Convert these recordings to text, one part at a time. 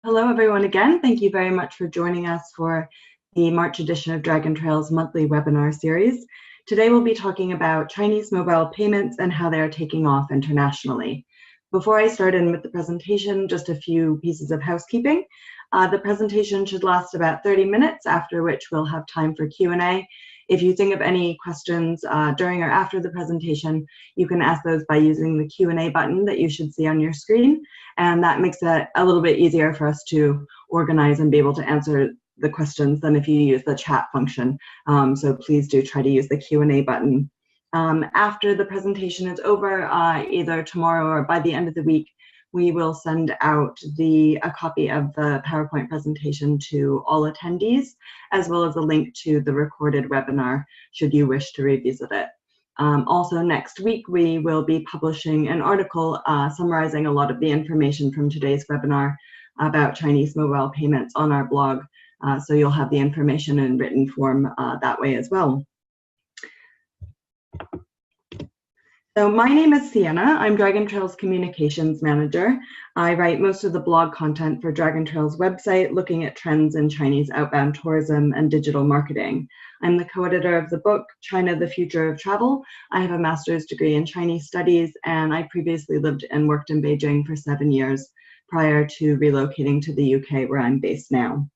Hello, everyone, again. Thank you very much for joining us for the March edition of Dragon Trail's monthly webinar series. Today, we'll be talking about Chinese mobile payments and how they are taking off internationally. Before I start in with the presentation, just a few pieces of housekeeping. The presentation should last about 30 minutes, after which we'll have time for Q&A. If you think of any questions during or after the presentation, you can ask those by using the Q&A button that you should see on your screen, and that makes it a little bit easier for us to organize and be able to answer the questions than if you use the chat function. So please do try to use the Q&A button. After the presentation is over, either tomorrow or by the end of the week, we will send out a copy of the PowerPoint presentation to all attendees, as well as a link to the recorded webinar, should you wish to revisit it. Also next week, we will be publishing an article summarizing a lot of the information from today's webinar about Chinese mobile payments on our blog. So you'll have the information in written form that way as well. So my name is Sienna. I'm Dragon Trail's Communications Manager. I write most of the blog content for Dragon Trail's website, looking at trends in Chinese outbound tourism and digital marketing. I'm the co-editor of the book, China, the Future of Travel. I have a master's degree in Chinese studies, and I previously lived and worked in Beijing for 7 years prior to relocating to the UK, where I'm based now.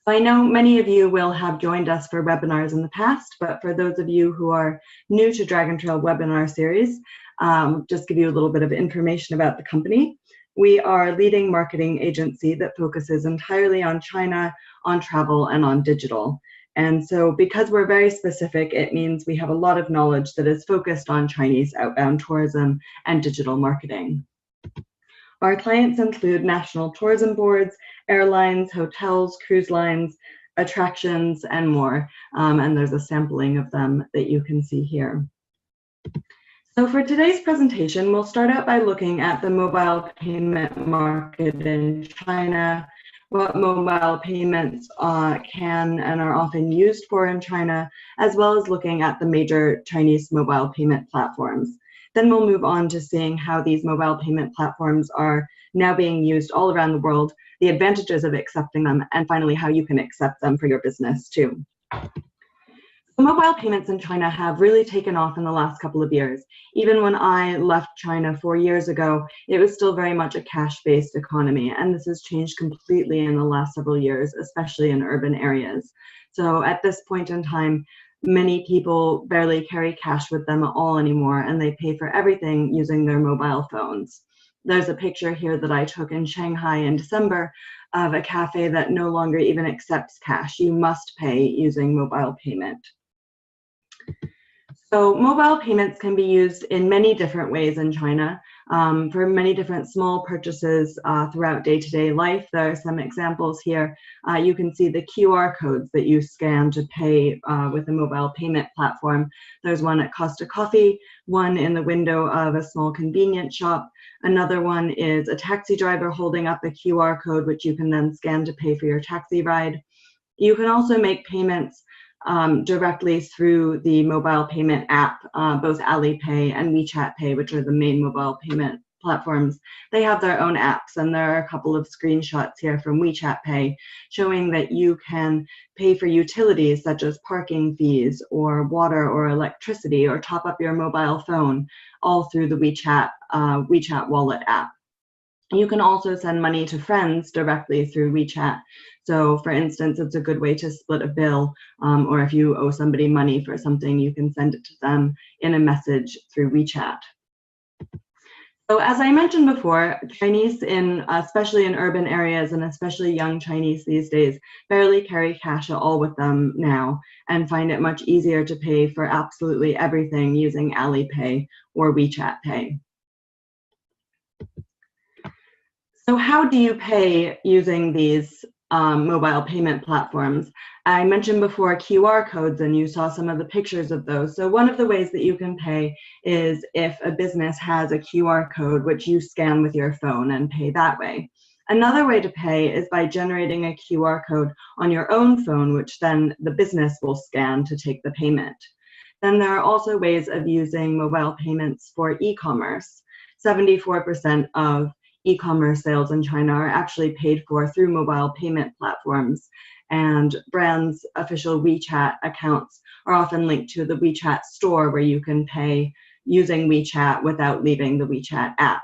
I know many of you will have joined us for webinars in the past, but for those of you who are new to Dragon Trail webinar series, just give you a little bit of information about the company. We are a leading marketing agency that focuses entirely on China, on travel, and on digital. And so because we're very specific, it means we have a lot of knowledge that is focused on Chinese outbound tourism and digital marketing. Our clients include national tourism boards, airlines, hotels, cruise lines, attractions, and more. And there's a sampling of them that you can see here. So for today's presentation, we'll start out by looking at the mobile payment market in China, what mobile payments can and are often used for in China, as well as looking at the major Chinese mobile payment platforms. Then we'll move on to seeing how these mobile payment platforms are now being used all around the world, the advantages of accepting them, and finally how you can accept them for your business too. So mobile payments in China have really taken off in the last couple of years. Even when I left China 4 years ago, it was still very much a cash-based economy, and this has changed completely in the last several years, especially in urban areas. So at this point in time, many people barely carry cash with them at all anymore, and they pay for everything using their mobile phones. There's a picture here that I took in Shanghai in December of a cafe that no longer even accepts cash. You must pay using mobile payment. So mobile payments can be used in many different ways in China for many different small purchases throughout day-to-day life. There are some examples here. You can see the QR codes that you scan to pay with a mobile payment platform. There's one at Costa Coffee, one in the window of a small convenience shop. Another one is a taxi driver holding up a QR code, which you can then scan to pay for your taxi ride. You can also make payments directly through the mobile payment app, both Alipay and WeChat Pay, which are the main mobile payment platforms. They have their own apps, and there are a couple of screenshots here from WeChat Pay showing that you can pay for utilities such as parking fees or water or electricity, or top up your mobile phone all through the WeChat wallet app. You can also send money to friends directly through WeChat. So for instance, it's a good way to split a bill, or if you owe somebody money for something, you can send it to them in a message through WeChat. So as I mentioned before, Chinese, especially in urban areas, and especially young Chinese these days, barely carry cash at all with them now, and find it much easier to pay for absolutely everything using Alipay or WeChat Pay. So how do you pay using these mobile payment platforms? I mentioned before QR codes, and you saw some of the pictures of those. So one of the ways that you can pay is if a business has a QR code, which you scan with your phone and pay that way. Another way to pay is by generating a QR code on your own phone, which then the business will scan to take the payment. Then there are also ways of using mobile payments for e-commerce. 74% of e-commerce sales in China are actually paid for through mobile payment platforms, and brands' official WeChat accounts are often linked to the WeChat store, where you can pay using WeChat without leaving the WeChat app.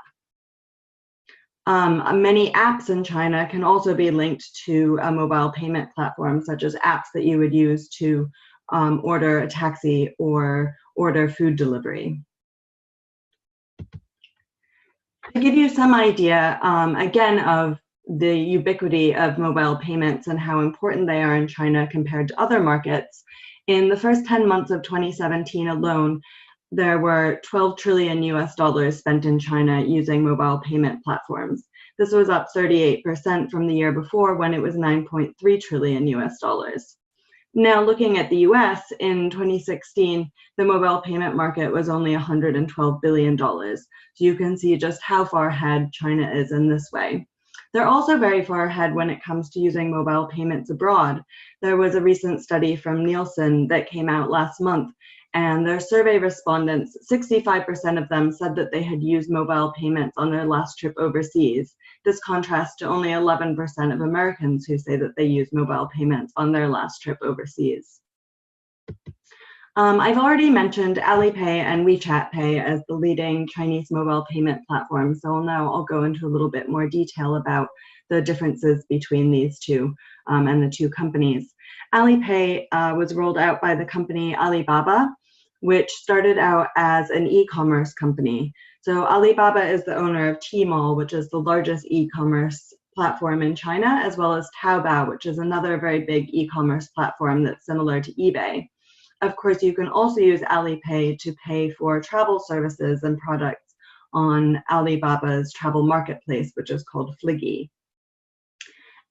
Many apps in China can also be linked to a mobile payment platform, such as apps that you would use to order a taxi or order food delivery. To give you some idea, again, of the ubiquity of mobile payments and how important they are in China compared to other markets, in the first 10 months of 2017 alone, there were $12 trillion spent in China using mobile payment platforms. This was up 38% from the year before, when it was $9.3 trillion. Now, looking at the US, in 2016, the mobile payment market was only $112 billion. So you can see just how far ahead China is in this way. They're also very far ahead when it comes to using mobile payments abroad. There was a recent study from Nielsen that came out last month, and their survey respondents, 65% of them said that they had used mobile payments on their last trip overseas. This contrasts to only 11% of Americans who say that they use mobile payments on their last trip overseas. I've already mentioned Alipay and WeChat Pay as the leading Chinese mobile payment platform, so now I'll go into a little bit more detail about the differences between these two and the two companies. Alipay was rolled out by the company Alibaba, which started out as an e-commerce company. So Alibaba is the owner of Tmall, which is the largest e-commerce platform in China, as well as Taobao, which is another very big e-commerce platform that's similar to eBay. Of course, you can also use Alipay to pay for travel services and products on Alibaba's travel marketplace, which is called Fliggy.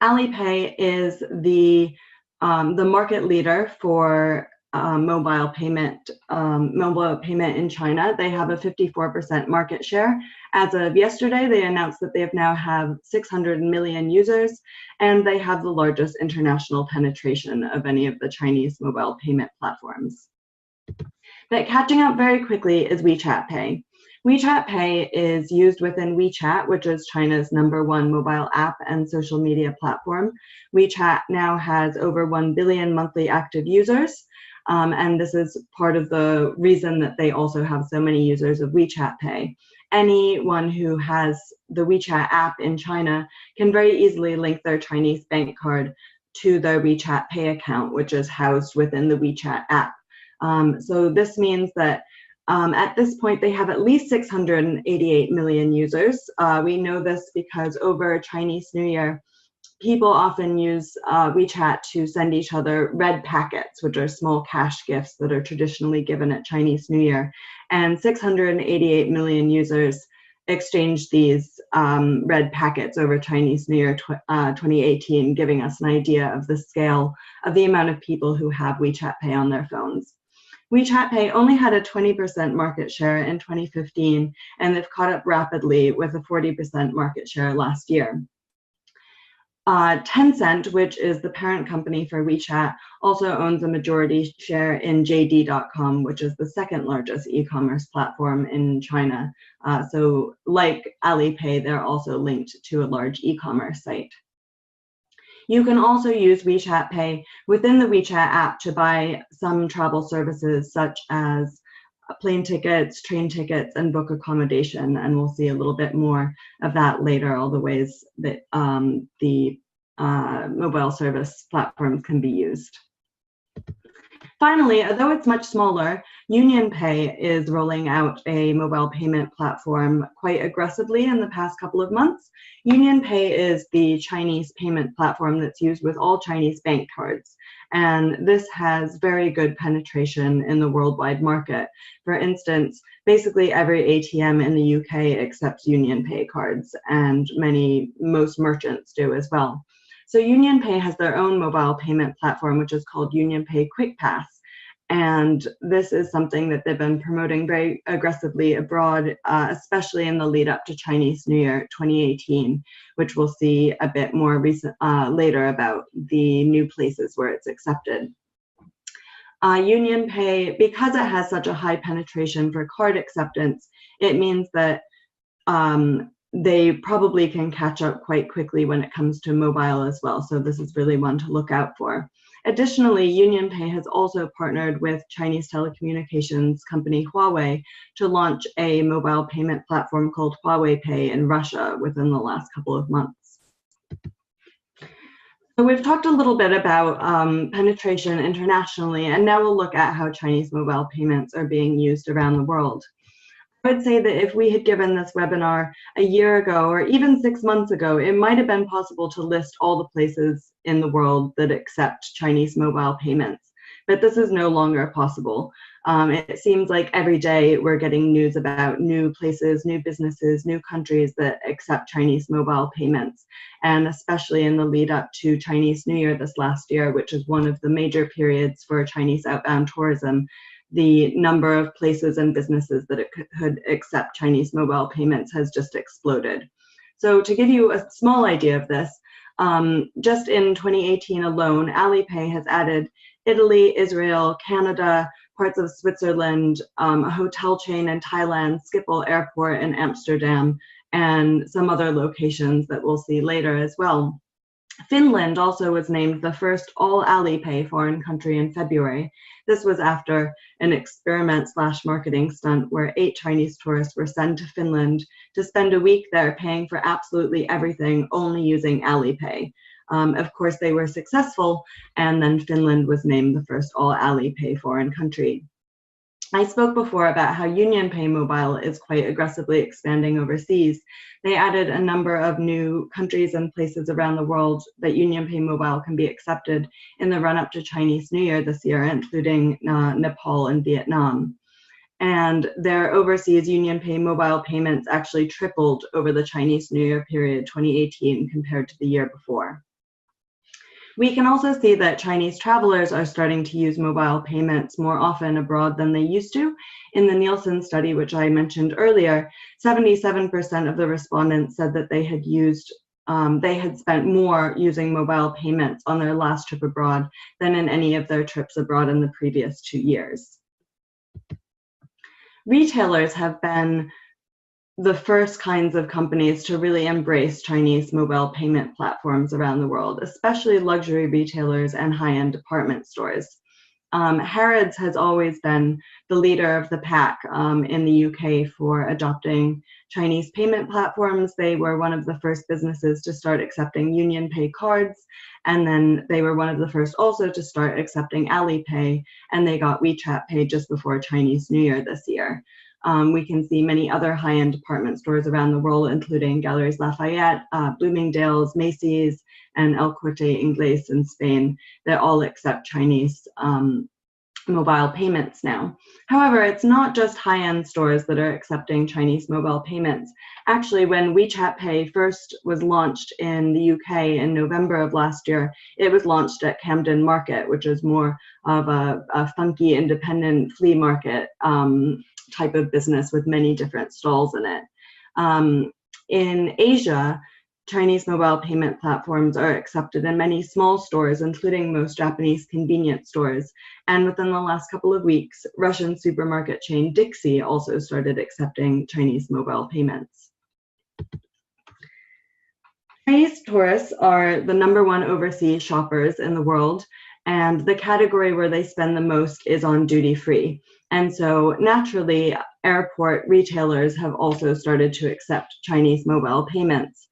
Alipay is the market leader for mobile payment in China. They have a 54% market share. As of yesterday, they announced that they now have 600 million users, and they have the largest international penetration of any of the Chinese mobile payment platforms. But catching up very quickly is WeChat Pay. WeChat Pay is used within WeChat, which is China's #1 mobile app and social media platform. WeChat now has over 1 billion monthly active users, and this is part of the reason that they also have so many users of WeChat Pay. Anyone who has the WeChat app in China can very easily link their Chinese bank card to their WeChat Pay account, which is housed within the WeChat app. So this means that at this point, they have at least 688 million users. We know this because over Chinese New Year, people often use WeChat to send each other red packets, which are small cash gifts that are traditionally given at Chinese New Year. And 688 million users exchanged these red packets over Chinese New Year 2018, giving us an idea of the scale of the amount of people who have WeChat Pay on their phones. WeChat Pay only had a 20% market share in 2015, and they've caught up rapidly with a 40% market share last year. Tencent, which is the parent company for WeChat, also owns a majority share in JD.com, which is the second largest e-commerce platform in China. So like Alipay, they're also linked to a large e-commerce site. You can also use WeChat Pay within the WeChat app to buy some travel services such as plane tickets, train tickets, and book accommodation. And we'll see a little bit more of that later, all the ways that the mobile service platforms can be used. Finally, although it's much smaller, UnionPay is rolling out a mobile payment platform quite aggressively in the past couple of months. UnionPay is the Chinese payment platform that's used with all Chinese bank cards, and this has very good penetration in the worldwide market. For instance, basically every ATM in the UK accepts UnionPay cards, and most merchants do as well. So UnionPay has their own mobile payment platform, which is called UnionPay QuickPass. And this is something that they've been promoting very aggressively abroad, especially in the lead up to Chinese New Year 2018, which we'll see a bit more later about the new places where it's accepted. UnionPay, because it has such a high penetration for card acceptance, it means that they probably can catch up quite quickly when it comes to mobile as well. So this is really one to look out for. Additionally, UnionPay has also partnered with Chinese telecommunications company Huawei to launch a mobile payment platform called Huawei Pay in Russia within the last couple of months. So we've talked a little bit about penetration internationally, and now we'll look at how Chinese mobile payments are being used around the world. I would say that if we had given this webinar a year ago or even 6 months ago, it might have been possible to list all the places in the world that accept Chinese mobile payments, but this is no longer possible. It seems like every day we're getting news about new places, new businesses, new countries that accept Chinese mobile payments, and especially in the lead up to Chinese New Year this last year, which is one of the major periods for Chinese outbound tourism. The number of places and businesses that could accept Chinese mobile payments has just exploded. So to give you a small idea of this, just in 2018 alone, Alipay has added Italy, Israel, Canada, parts of Switzerland, a hotel chain in Thailand, Schiphol Airport in Amsterdam, and some other locations that we'll see later as well. Finland also was named the first all Alipay foreign country in February. This was after an experiment/marketing stunt where 8 Chinese tourists were sent to Finland to spend a week there paying for absolutely everything, only using Alipay. Of course, they were successful, and then Finland was named the first all Alipay foreign country. I spoke before about how UnionPay Mobile is quite aggressively expanding overseas. They added a number of new countries and places around the world that UnionPay Mobile can be accepted in the run-up to Chinese New Year this year, including Nepal and Vietnam. And their overseas UnionPay Mobile payments actually tripled over the Chinese New Year period 2018 compared to the year before. We can also see that Chinese travelers are starting to use mobile payments more often abroad than they used to. In the Nielsen study, which I mentioned earlier, 77% of the respondents said that they had spent more using mobile payments on their last trip abroad than in any of their trips abroad in the previous 2 years. Retailers have been the first kinds of companies to really embrace Chinese mobile payment platforms around the world, especially luxury retailers and high-end department stores. Harrods has always been the leader of the pack in the UK for adopting Chinese payment platforms. They were one of the first businesses to start accepting UnionPay cards, and then they were one of the first also to start accepting Alipay, and they got WeChat Pay just before Chinese New Year this year. We can see many other high-end department stores around the world, including Galeries Lafayette, Bloomingdale's, Macy's, and El Corte Inglés in Spain, that all accept Chinese mobile payments now. However, it's not just high-end stores that are accepting Chinese mobile payments. Actually, when WeChat Pay first was launched in the UK in November of last year, it was launched at Camden Market, which is more of a funky independent flea market type of business with many different stalls in it. In Asia, Chinese mobile payment platforms are accepted in many small stores, including most Japanese convenience stores. And within the last couple of weeks, Russian supermarket chain Dixie also started accepting Chinese mobile payments. Chinese tourists are the #1 overseas shoppers in the world, and the category where they spend the most is on duty-free. And so naturally, airport retailers have also started to accept Chinese mobile payments.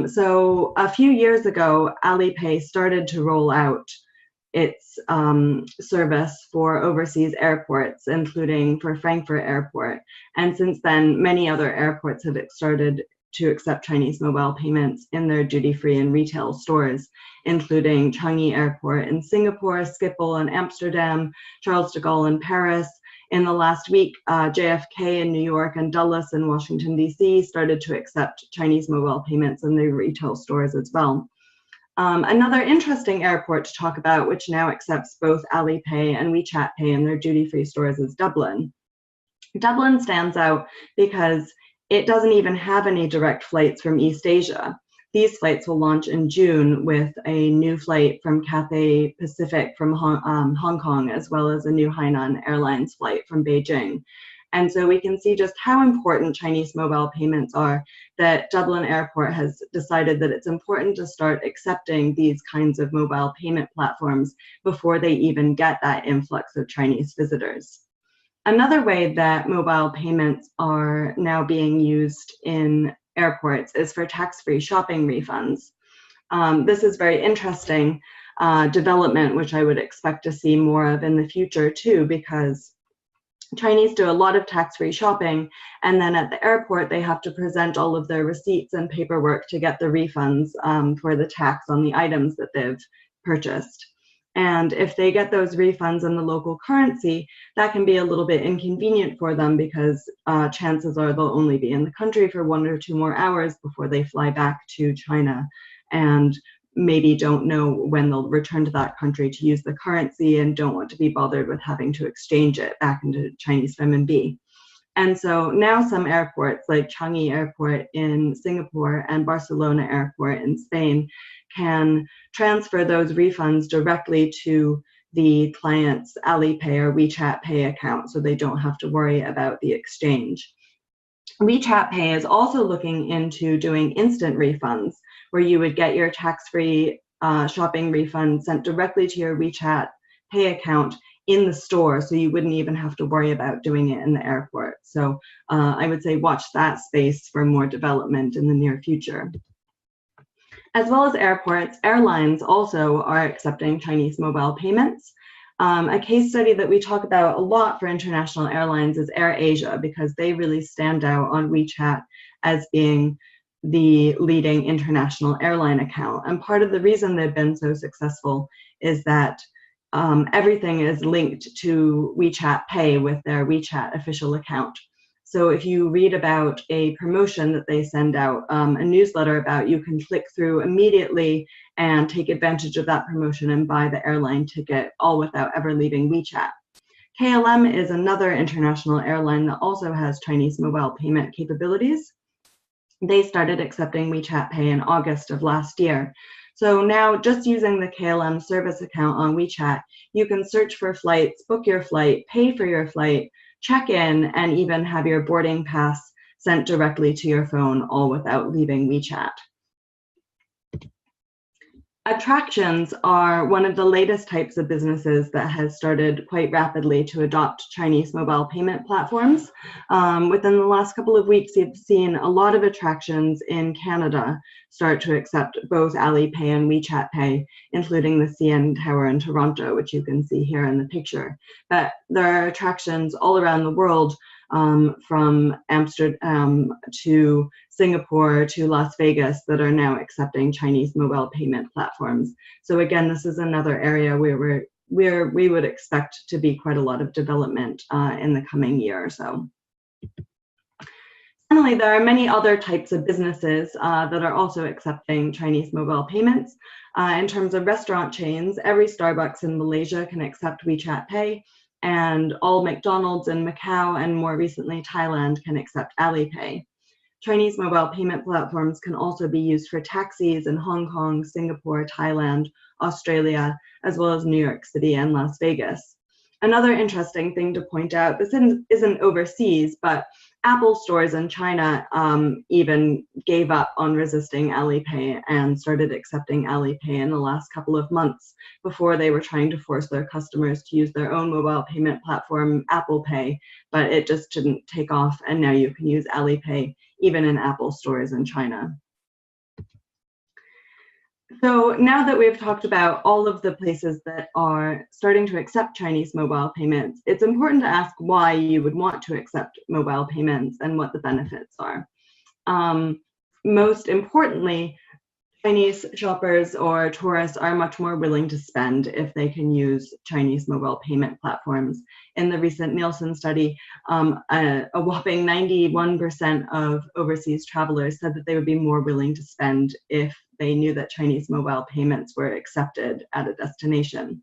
So a few years ago, Alipay started to roll out its service for overseas airports, including for Frankfurt Airport. And since then, many other airports have started to accept Chinese mobile payments in their duty-free and retail stores, including Changi Airport in Singapore, Schiphol in Amsterdam, Charles de Gaulle in Paris. In the last week, JFK in New York and Dulles in Washington, D.C. started to accept Chinese mobile payments in their retail stores as well. Another interesting airport to talk about, which now accepts both Alipay and WeChat Pay in their duty-free stores, is Dublin. Dublin stands out because it doesn't even have any direct flights from East Asia. These flights will launch in June with a new flight from Cathay Pacific from Hong Kong, as well as a new Hainan Airlines flight from Beijing. And so we can see just how important Chinese mobile payments are, that Dublin Airport has decided that it's important to start accepting these kinds of mobile payment platforms before they even get that influx of Chinese visitors. Another way that mobile payments are now being used in airports is for tax-free shopping refunds. This is very interesting development, which I would expect to see more of in the future too, because Chinese do a lot of tax-free shopping, and then at the airport they have to present all of their receipts and paperwork to get the refunds for the tax on the items that they've purchased. And if they get those refunds in the local currency, that can be a little bit inconvenient for them, because chances are they'll only be in the country for 1 or 2 more hours before they fly back to China, and maybe don't know when they'll return to that country to use the currency, and don't want to be bothered with having to exchange it back into Chinese renminbi. And so now some airports like Changi Airport in Singapore and Barcelona Airport in Spain can transfer those refunds directly to the client's Alipay or WeChat Pay account, so they don't have to worry about the exchange. WeChat Pay is also looking into doing instant refunds, where you would get your tax-free shopping refund sent directly to your WeChat Pay account in the store, so you wouldn't even have to worry about doing it in the airport. So I would say watch that space for more development in the near future. As well as airports, airlines also are accepting Chinese mobile payments. A case study that we talk about a lot for international airlines is AirAsia, because they really stand out on WeChat as being the leading international airline account. And part of the reason they've been so successful is that everything is linked to WeChat Pay with their WeChat official account. So if you read about a promotion that they send out, a newsletter about, you can click through immediately and take advantage of that promotion and buy the airline ticket, all without ever leaving WeChat. KLM is another international airline that also has Chinese mobile payment capabilities. They started accepting WeChat Pay in August of last year. So now, just using the KLM service account on WeChat, you can search for flights, book your flight, pay for your flight, check in, and even have your boarding pass sent directly to your phone, all without leaving WeChat. Attractions are one of the latest types of businesses that has started quite rapidly to adopt Chinese mobile payment platforms. Within the last couple of weeks, you've seen a lot of attractions in Canada start to accept both Alipay and WeChat Pay, including the CN Tower in Toronto, which you can see here in the picture. But there are attractions all around the world, from Amsterdam to Singapore to Las Vegas, that are now accepting Chinese mobile payment platforms. So again, this is another area where we would expect to be quite a lot of development in the coming year or so. Finally, there are many other types of businesses that are also accepting Chinese mobile payments. In terms of restaurant chains, every Starbucks in Malaysia can accept WeChat Pay, and all McDonald's in Macau and more recently Thailand can accept Alipay. Chinese mobile payment platforms can also be used for taxis in Hong Kong, Singapore, Thailand, Australia, as well as New York City and Las Vegas. Another interesting thing to point out, this isn't overseas, but Apple stores in China even gave up on resisting Alipay and started accepting Alipay in the last couple of months. Before, they were trying to force their customers to use their own mobile payment platform, Apple Pay, but it just didn't take off, and now you can use Alipay even in Apple stores in China. So now that we've talked about all of the places that are starting to accept Chinese mobile payments, it's important to ask why you would want to accept mobile payments and what the benefits are. Most importantly, Chinese shoppers or tourists are much more willing to spend if they can use Chinese mobile payment platforms. In the recent Nielsen study, a whopping 91% of overseas travelers said that they would be more willing to spend if they knew that Chinese mobile payments were accepted at a destination.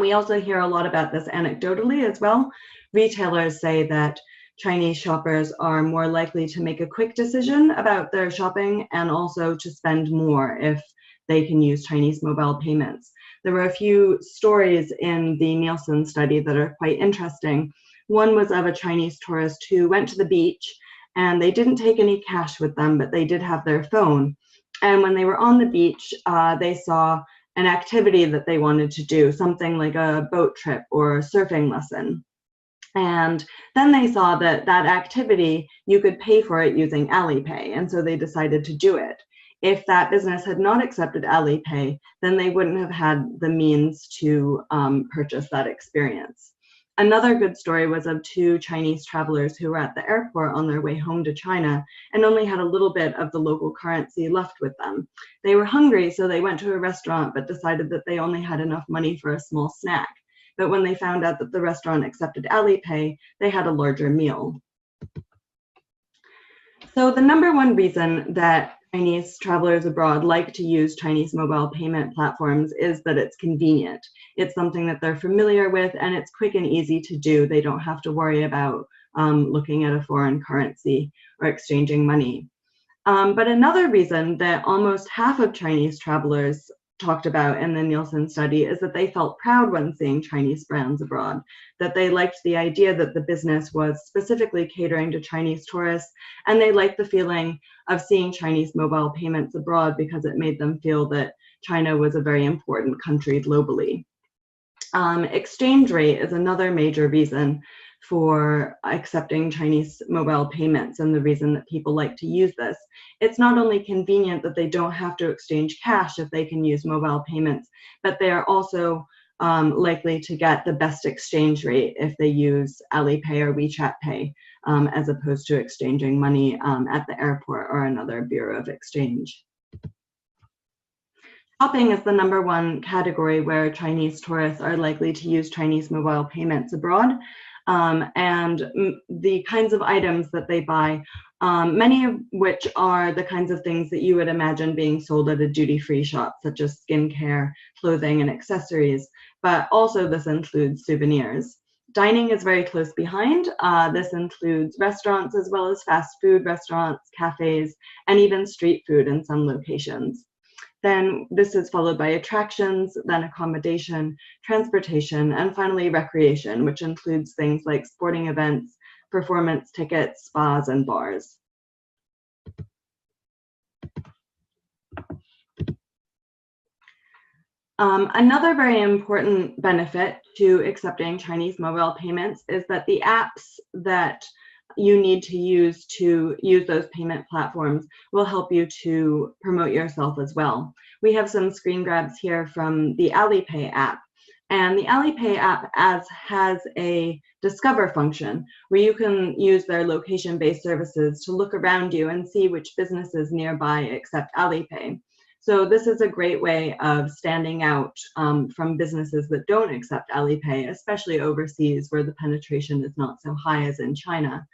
We also hear a lot about this anecdotally as well. Retailers say that Chinese shoppers are more likely to make a quick decision about their shopping and also to spend more if they can use Chinese mobile payments. There were a few stories in the Nielsen study that are quite interesting. One was of a Chinese tourist who went to the beach and they didn't take any cash with them, but they did have their phone. And when they were on the beach, they saw an activity that they wanted to do, something like a boat trip or a surfing lesson. And then they saw that that activity, you could pay for it using Alipay, and so they decided to do it. If that business had not accepted Alipay, then they wouldn't have had the means to purchase that experience. Another good story was of two Chinese travelers who were at the airport on their way home to China and only had a little bit of the local currency left with them. They were hungry, so they went to a restaurant, but decided that they only had enough money for a small snack. But when they found out that the restaurant accepted Alipay, they had a larger meal. So the number one reason that Chinese travelers abroad like to use Chinese mobile payment platforms is that it's convenient. It's something that they're familiar with, and it's quick and easy to do. They don't have to worry about looking at a foreign currency or exchanging money. But another reason that almost half of Chinese travelers talked about in the Nielsen study is that they felt proud when seeing Chinese brands abroad, that they liked the idea that the business was specifically catering to Chinese tourists, and they liked the feeling of seeing Chinese mobile payments abroad because it made them feel that China was a very important country globally. Exchange rate is another major reason for accepting Chinese mobile payments, and the reason that people like to use this. It's not only convenient that they don't have to exchange cash if they can use mobile payments, but they are also likely to get the best exchange rate if they use Alipay or WeChat Pay, as opposed to exchanging money at the airport or another bureau of exchange. Shopping is the number one category where Chinese tourists are likely to use Chinese mobile payments abroad. And the kinds of items that they buy, many of which are the kinds of things that you would imagine being sold at a duty-free shop, such as skincare, clothing, and accessories, but also this includes souvenirs. Dining is very close behind. This includes restaurants as well as fast food restaurants, cafes, and even street food in some locations. Then this is followed by attractions, then accommodation, transportation, and finally recreation, which includes things like sporting events, performance tickets, spas, and bars. Another very important benefit to accepting Chinese mobile payments is that the apps that you need to use those payment platforms will help you to promote yourself as well. We have some screen grabs here from the Alipay app. And the Alipay app has a discover function where you can use their location-based services to look around you and see which businesses nearby accept Alipay. So this is a great way of standing out from businesses that don't accept Alipay, especially overseas where the penetration is not so high as in China.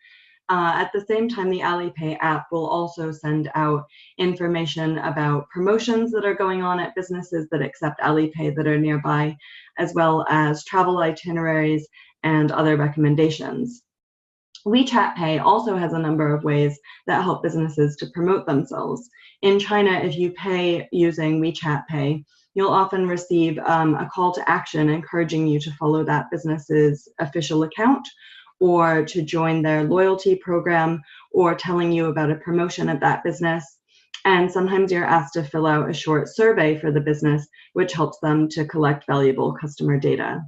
At the same time, the Alipay app will also send out information about promotions that are going on at businesses that accept Alipay that are nearby, as well as travel itineraries and other recommendations. WeChat Pay also has a number of ways that help businesses to promote themselves. In China, if you pay using WeChat Pay, you'll often receive a call to action encouraging you to follow that business's official account, or to join their loyalty program, or telling you about a promotion of that business. And sometimes you're asked to fill out a short survey for the business, which helps them to collect valuable customer data.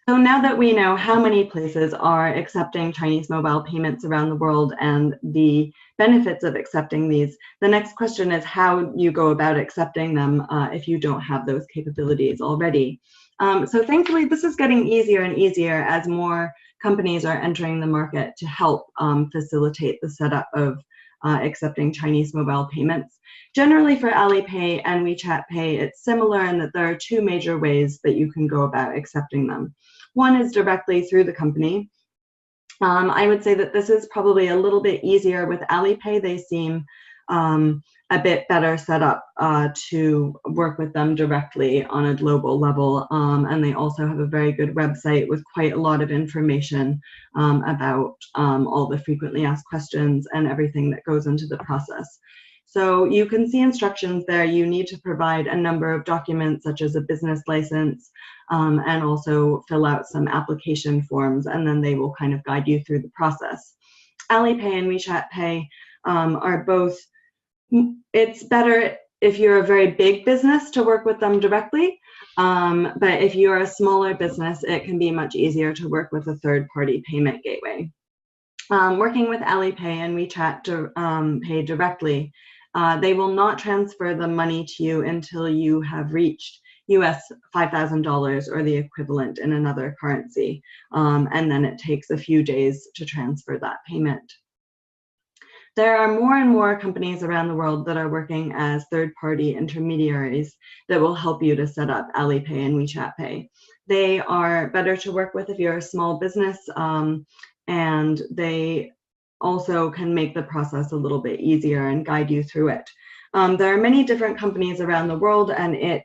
So now that we know how many places are accepting Chinese mobile payments around the world and the benefits of accepting these, the next question is how you go about accepting them if you don't have those capabilities already. So thankfully, this is getting easier and easier as more companies are entering the market to help facilitate the setup of accepting Chinese mobile payments. Generally for Alipay and WeChat Pay, it's similar in that there are two major ways that you can go about accepting them. One is directly through the company. I would say that this is probably a little bit easier with Alipay. They seem a bit better set up to work with them directly on a global level. And they also have a very good website with quite a lot of information about all the frequently asked questions and everything that goes into the process. So you can see instructions there. You need to provide a number of documents such as a business license, and also fill out some application forms, and then they will kind of guide you through the process. Alipay and WeChat Pay are both, it's better if you're a very big business to work with them directly, but if you're a smaller business, it can be much easier to work with a third-party payment gateway. Working with Alipay and WeChat Pay directly, they will not transfer the money to you until you have reached US $5,000 or the equivalent in another currency, and then it takes a few days to transfer that payment. There are more and more companies around the world that are working as third-party intermediaries that will help you to set up Alipay and WeChat Pay. They are better to work with if you're a small business, and they also can make the process a little bit easier and guide you through it. There are many different companies around the world, and it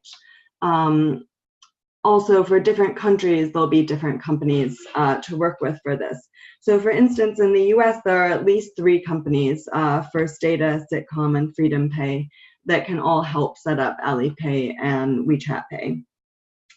also for different countries, there'll be different companies to work with for this. So for instance, in the US, there are at least 3 companies, First Data, Sitcom, and Freedom Pay, that can all help set up Alipay and WeChat Pay.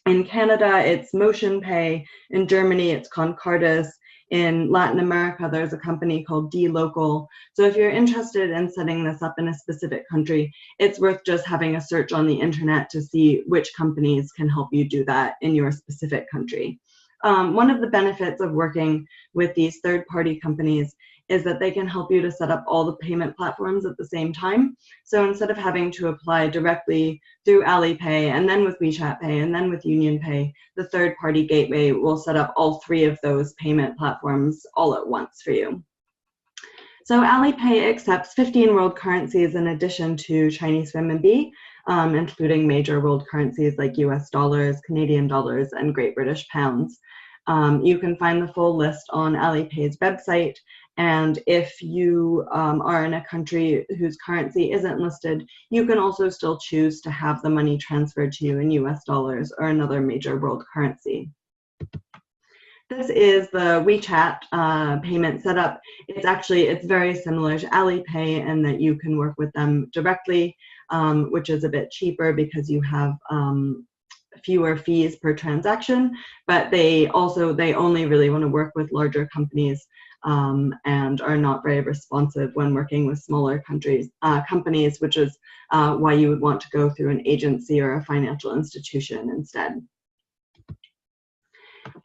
In Canada, it's Motion Pay. In Germany, it's Concardus. In Latin America, there's a company called dLocal. So if you're interested in setting this up in a specific country, it's worth just having a search on the internet to see which companies can help you do that in your specific country. One of the benefits of working with these third-party companies is that they can help you to set up all the payment platforms at the same time. So instead of having to apply directly through Alipay and then with WeChat Pay and then with UnionPay, the third-party gateway will set up all 3 of those payment platforms all at once for you. So Alipay accepts 15 world currencies in addition to Chinese renminbi, including major world currencies like US dollars, Canadian dollars, and Great British pounds. You can find the full list on Alipay's website, and if you are in a country whose currency isn't listed, you can also still choose to have the money transferred to you in US dollars or another major world currency. This is the WeChat payment setup. It's very similar to Alipay in that you can work with them directly, which is a bit cheaper because you have fewer fees per transaction, but they only really want to work with larger companies and are not very responsive when working with smaller companies, which is why you would want to go through an agency or a financial institution instead.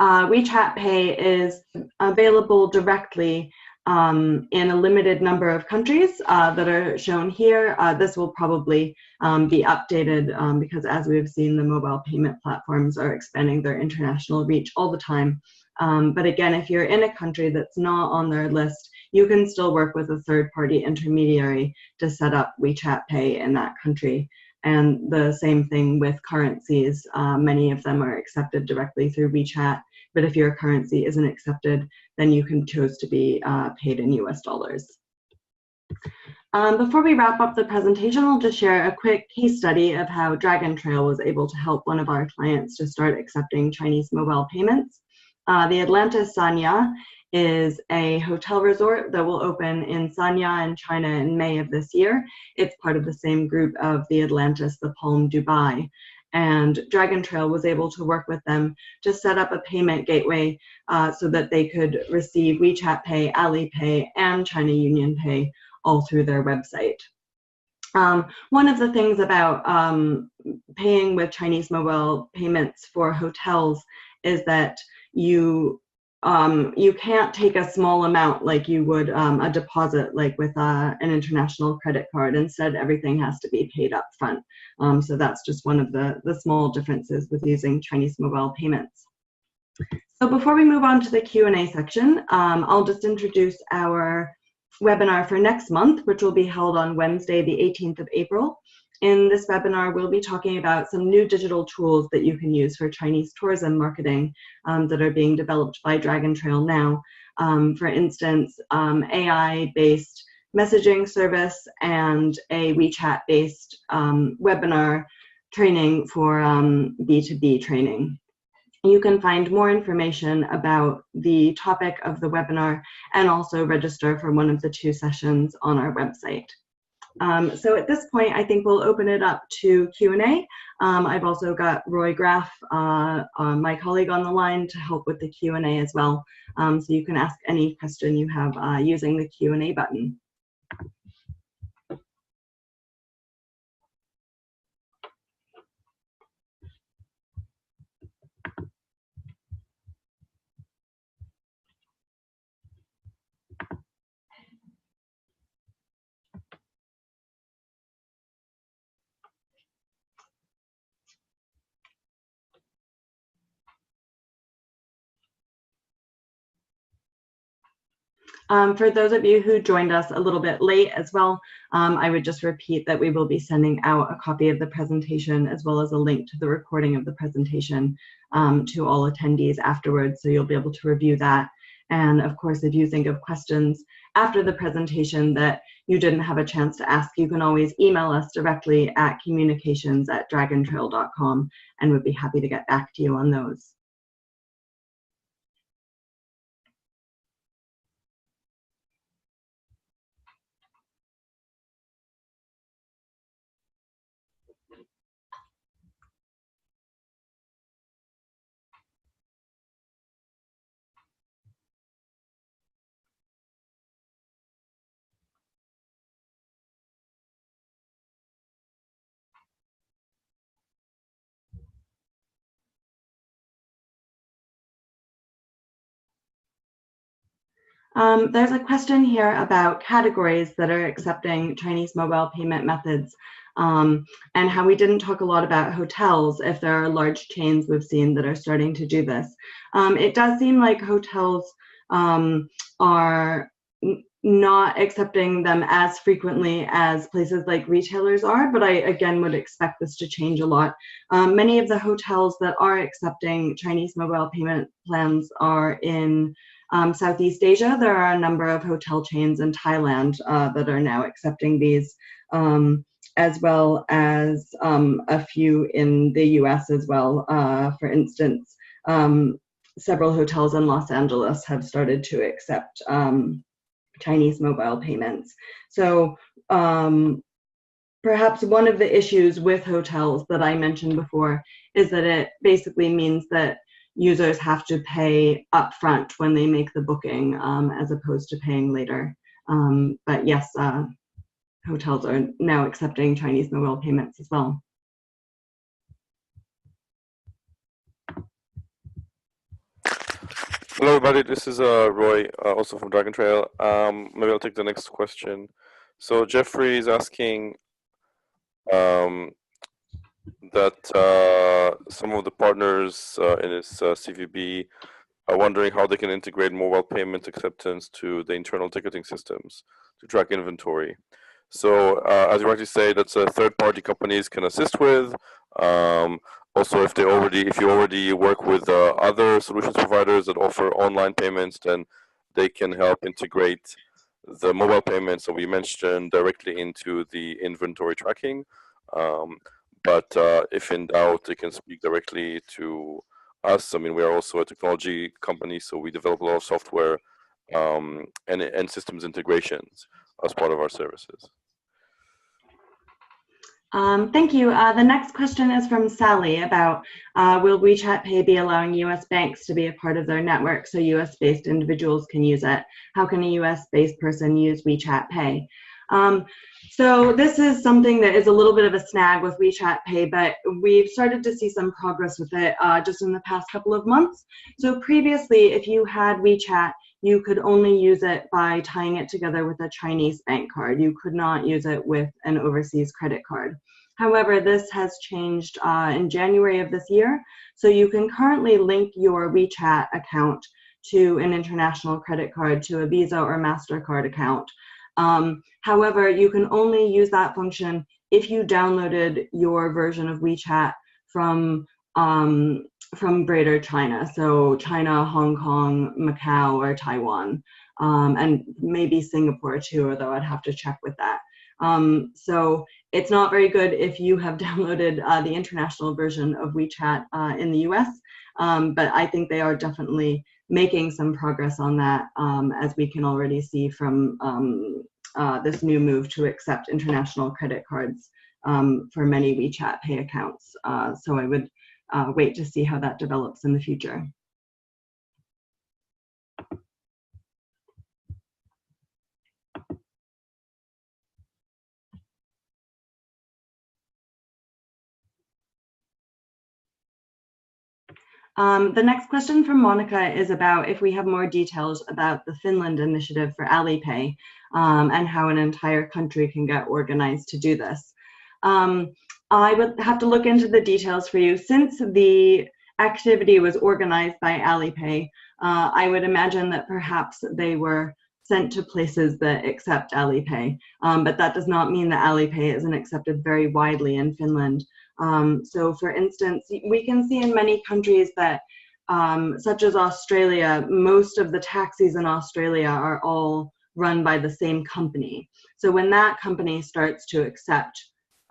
WeChat Pay is available directly in a limited number of countries that are shown here. This will probably be updated because, as we've seen, the mobile payment platforms are expanding their international reach all the time. But again, if you're in a country that's not on their list, you can still work with a third-party intermediary to set up WeChat Pay in that country. And the same thing with currencies. Many of them are accepted directly through WeChat, but if your currency isn't accepted, then you can choose to be paid in US dollars. Before we wrap up the presentation, I'll just share a quick case study of how Dragon Trail was able to help one of our clients to start accepting Chinese mobile payments. The Atlantis Sanya is a hotel resort that will open in Sanya in China in May of this year. It's part of the same group of the Atlantis, the Palm, Dubai. And Dragon Trail was able to work with them to set up a payment gateway so that they could receive WeChat Pay, Alipay, and China Union Pay all through their website. One of the things about paying with Chinese mobile payments for hotels is that you can't take a small amount like you would a deposit, like with an international credit card. Instead, everything has to be paid up front. So that's just one of the small differences with using Chinese mobile payments. So before we move on to the Q&A section, I'll just introduce our webinar for next month, which will be held on Wednesday, the 18th of April. In this webinar, we'll be talking about some new digital tools that you can use for Chinese tourism marketing that are being developed by Dragon Trail now. For instance, AI-based messaging service and a WeChat-based webinar training for B2B training. You can find more information about the topic of the webinar and also register for one of the 2 sessions on our website. So at this point, I think we'll open it up to Q&A. I've also got Roy Graff, my colleague, on the line to help with the Q&A as well. So you can ask any question you have using the Q&A button. For those of you who joined us a little bit late as well, I would just repeat that we will be sending out a copy of the presentation as well as a link to the recording of the presentation to all attendees afterwards, so you'll be able to review that. And of course, if you think of questions after the presentation that you didn't have a chance to ask, you can always email us directly at communications@dragontrail.com, and we'd be happy to get back to you on those. There's a question here about categories that are accepting Chinese mobile payment methods, and how we didn't talk a lot about hotels, if there are large chains we've seen that are starting to do this. It does seem like hotels are not accepting them as frequently as places like retailers are, but I again would expect this to change a lot. Many of the hotels that are accepting Chinese mobile payment plans are in Southeast Asia. There are a number of hotel chains in Thailand that are now accepting these, as well as a few in the US as well. For instance, several hotels in Los Angeles have started to accept Chinese mobile payments. So perhaps one of the issues with hotels that I mentioned before is that it basically means that users have to pay upfront when they make the booking, as opposed to paying later. But yes, hotels are now accepting Chinese mobile payments as well. Hello, everybody. This is Roy, also from Dragon Trail. Maybe I'll take the next question. So Jeffrey is asking that some of the partners in his CVB are wondering how they can integrate mobile payment acceptance to the internal ticketing systems to track inventory. So as you rightly say, that's a third-party companies can assist with. Also, if you already work with other solutions providers that offer online payments, then they can help integrate the mobile payments that we mentioned directly into the inventory tracking. But if in doubt, they can speak directly to us. I mean, we are also a technology company, so we develop a lot of software and systems integrations as part of our services. Thank you. The next question is from Sally about will WeChat Pay be allowing US banks to be a part of their network so US-based individuals can use it? How can a US-based person use WeChat Pay? So this is something that is a little bit of a snag with WeChat Pay, but we've started to see some progress with it just in the past couple of months. So previously, if you had WeChat, you could only use it by tying it together with a Chinese bank card. You could not use it with an overseas credit card. However, this has changed in January of this year. So you can currently link your WeChat account to an international credit card, to a Visa or MasterCard account. However, you can only use that function if you downloaded your version of WeChat from Greater China, so China, Hong Kong, Macau, or Taiwan, and maybe Singapore too, although I'd have to check with that. So it's not very good if you have downloaded the international version of WeChat in the US, but I think they are definitely making some progress on that, as we can already see from this new move to accept international credit cards for many WeChat Pay accounts. So I would wait to see how that develops in the future. The next question from Monica is about if we have more details about the Finland initiative for Alipay and how an entire country can get organized to do this. I would have to look into the details for you. Since the activity was organized by Alipay, I would imagine that perhaps they were sent to places that accept Alipay, but that does not mean that Alipay isn't accepted very widely in Finland. So for instance, we can see in many countries that, such as Australia, most of the taxis in Australia are all run by the same company. So when that company starts to accept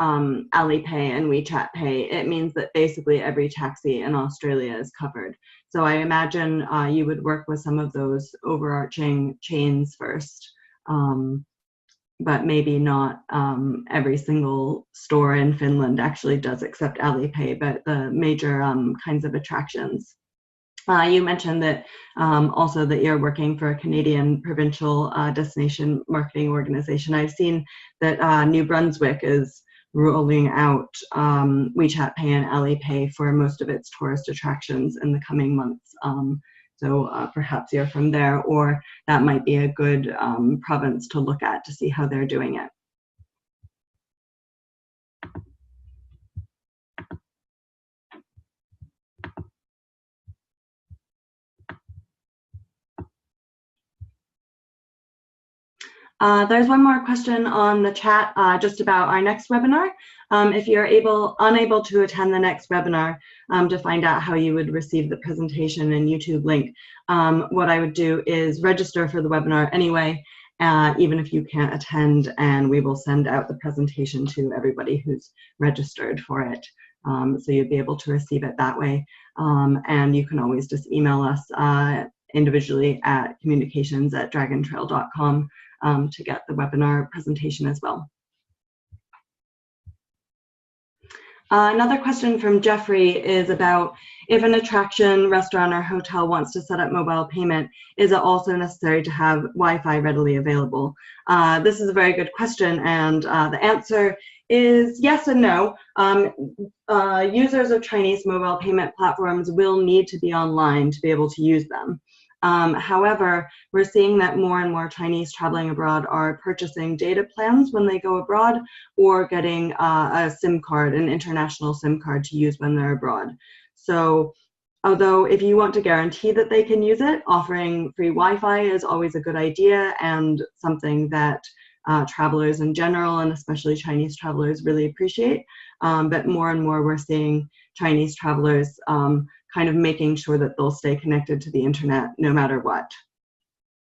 Alipay and WeChat Pay, it means that basically every taxi in Australia is covered. So I imagine you would work with some of those overarching chains first. But maybe not every single store in Finland actually does accept Alipay, but the major kinds of attractions. You mentioned that also that you're working for a Canadian provincial destination marketing organization. I've seen that New Brunswick is rolling out WeChat Pay and Alipay for most of its tourist attractions in the coming months. So perhaps you're from there, or that might be a good province to look at to see how they're doing it. There's one more question on the chat just about our next webinar. If you're unable to attend the next webinar, to find out how you would receive the presentation and YouTube link, what I would do is register for the webinar anyway, even if you can't attend, and we will send out the presentation to everybody who's registered for it. So you'd be able to receive it that way. And you can always just email us individually at communications@dragontrail.com to get the webinar presentation as well. Another question from Jeffrey is about if an attraction, restaurant, or hotel wants to set up mobile payment, is it also necessary to have Wi-Fi readily available? This is a very good question, and the answer is yes and no. Users of Chinese mobile payment platforms will need to be online to be able to use them. However, we're seeing that more and more Chinese traveling abroad are purchasing data plans when they go abroad, or getting a SIM card, an international SIM card to use when they're abroad. So although if you want to guarantee that they can use it, offering free Wi-Fi is always a good idea and something that travelers in general, and especially Chinese travelers, really appreciate. But more and more we're seeing Chinese travelers kind of making sure that they'll stay connected to the internet no matter what.